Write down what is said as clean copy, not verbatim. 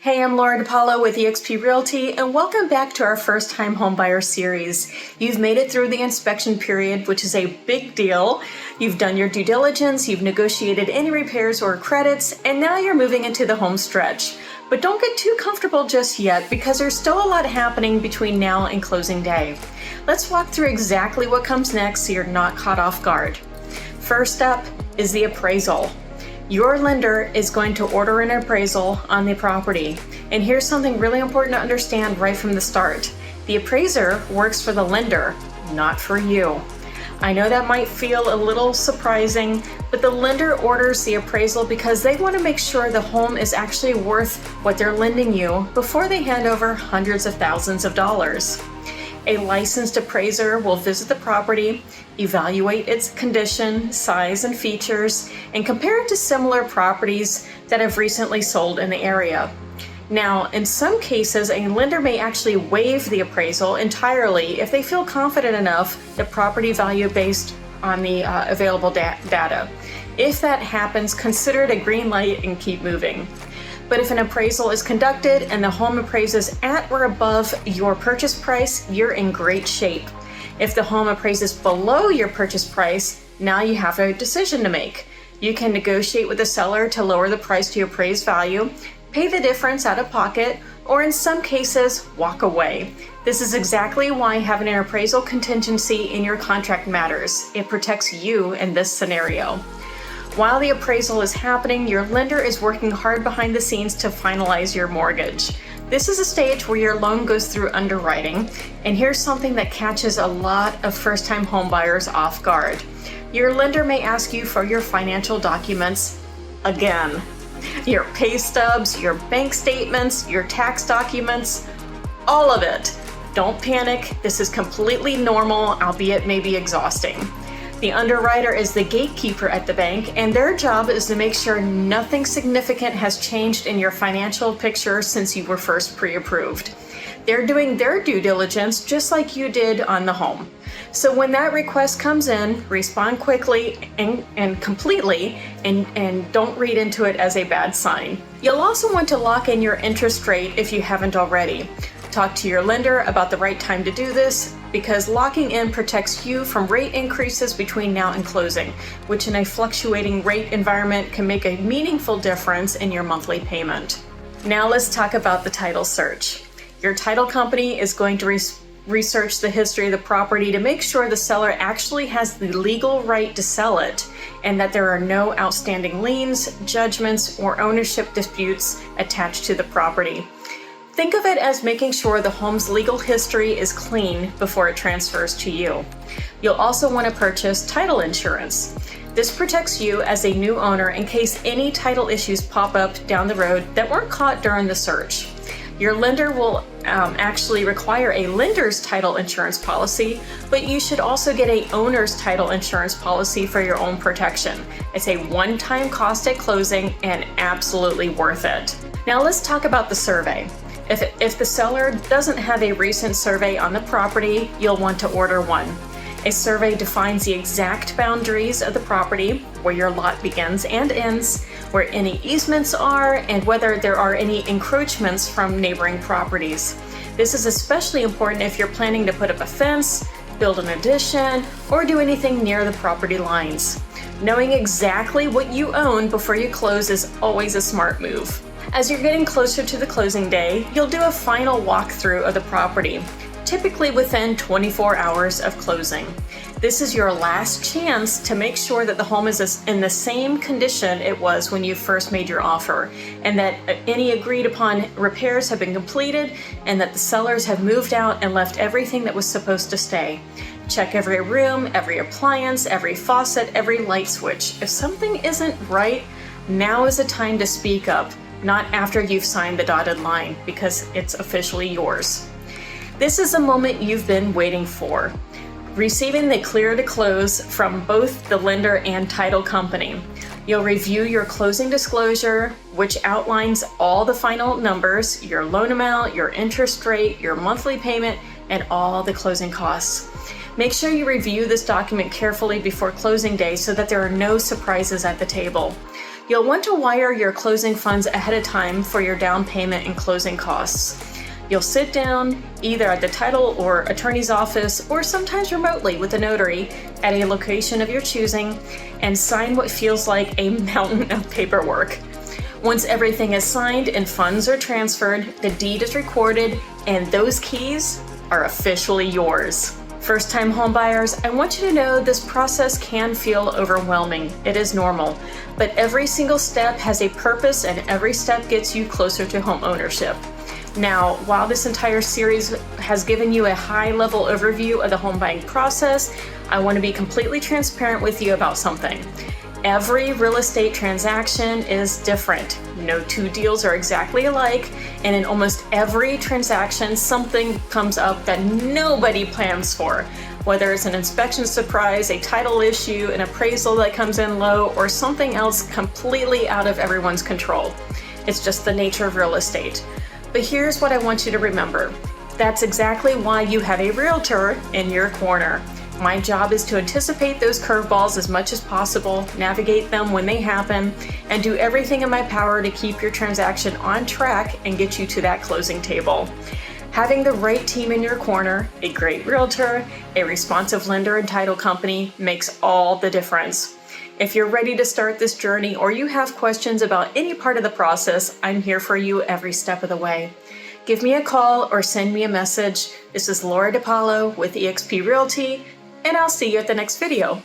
Hey, I'm Laura DiPaolo with eXp Realty, and welcome back to our First-Time Homebuyer Series. You've made it through the inspection period, which is a big deal. You've done your due diligence, you've negotiated any repairs or credits, and now you're moving into the home stretch. But don't get too comfortable just yet, because there's still a lot happening between now and closing day. Let's walk through exactly what comes next so you're not caught off guard. First up is the appraisal. Your lender is going to order an appraisal on the property. And here's something really important to understand right from the start. The appraiser works for the lender, not for you. I know that might feel a little surprising, but the lender orders the appraisal because they want to make sure the home is actually worth what they're lending you before they hand over hundreds of thousands of dollars. A licensed appraiser will visit the property, evaluate its condition, size, and features, and compare it to similar properties that have recently sold in the area. Now, in some cases, a lender may actually waive the appraisal entirely if they feel confident enough that property value based on the available data. If that happens, consider it a green light and keep moving. But if an appraisal is conducted and the home appraises at or above your purchase price, you're in great shape. If the home appraises below your purchase price, now you have a decision to make. You can negotiate with the seller to lower the price to your appraised value, pay the difference out of pocket, or in some cases, walk away. This is exactly why having an appraisal contingency in your contract matters. It protects you in this scenario. While the appraisal is happening, your lender is working hard behind the scenes to finalize your mortgage. This is a stage where your loan goes through underwriting, and here's something that catches a lot of first-time homebuyers off guard. Your lender may ask you for your financial documents again. Your pay stubs, your bank statements, your tax documents, all of it. Don't panic, this is completely normal, albeit maybe exhausting. The underwriter is the gatekeeper at the bank, and their job is to make sure nothing significant has changed in your financial picture since you were first pre-approved. They're doing their due diligence just like you did on the home. So when that request comes in, respond quickly and completely, and don't read into it as a bad sign. You'll also want to lock in your interest rate if you haven't already. Talk to your lender about the right time to do this, because locking in protects you from rate increases between now and closing, which in a fluctuating rate environment can make a meaningful difference in your monthly payment. Now let's talk about the title search. Your title company is going to research the history of the property to make sure the seller actually has the legal right to sell it and that there are no outstanding liens, judgments, or ownership disputes attached to the property. Think of it as making sure the home's legal history is clean before it transfers to you. You'll also want to purchase title insurance. This protects you as a new owner in case any title issues pop up down the road that weren't caught during the search. Your lender will actually require a lender's title insurance policy, but you should also get an owner's title insurance policy for your own protection. It's a one-time cost at closing and absolutely worth it. Now let's talk about the survey. If the seller doesn't have a recent survey on the property, you'll want to order one. A survey defines the exact boundaries of the property, where your lot begins and ends, where any easements are, and whether there are any encroachments from neighboring properties. This is especially important if you're planning to put up a fence, build an addition, or do anything near the property lines. Knowing exactly what you own before you close is always a smart move. As you're getting closer to the closing day, you'll do a final walkthrough of the property, typically within 24 hours of closing. This is your last chance to make sure that the home is in the same condition it was when you first made your offer, and that any agreed upon repairs have been completed, and that the sellers have moved out and left everything that was supposed to stay. Check every room, every appliance, every faucet, every light switch. If something isn't right, now is the time to speak up. Not after you've signed the dotted line, because it's officially yours. This is the moment you've been waiting for. Receiving the clear to close from both the lender and title company. You'll review your closing disclosure, which outlines all the final numbers, your loan amount, your interest rate, your monthly payment, and all the closing costs. Make sure you review this document carefully before closing day so that there are no surprises at the table. You'll want to wire your closing funds ahead of time for your down payment and closing costs. You'll sit down either at the title or attorney's office or sometimes remotely with a notary at a location of your choosing and sign what feels like a mountain of paperwork. Once everything is signed and funds are transferred, the deed is recorded and those keys are officially yours. First-time homebuyers, I want you to know this process can feel overwhelming. It is normal, but every single step has a purpose and every step gets you closer to home ownership. Now, while this entire series has given you a high-level overview of the home buying process, I want to be completely transparent with you about something. Every real estate transaction is different. No two deals are exactly alike, and in almost every transaction, something comes up that nobody plans for. Whether it's an inspection surprise, a title issue, an appraisal that comes in low, or something else completely out of everyone's control. It's just the nature of real estate. But here's what I want you to remember. That's exactly why you have a realtor in your corner. My job is to anticipate those curveballs as much as possible, navigate them when they happen, and do everything in my power to keep your transaction on track and get you to that closing table. Having the right team in your corner, a great realtor, a responsive lender and title company makes all the difference. If you're ready to start this journey or you have questions about any part of the process, I'm here for you every step of the way. Give me a call or send me a message. This is Laura DiPaolo with eXp Realty, and I'll see you at the next video.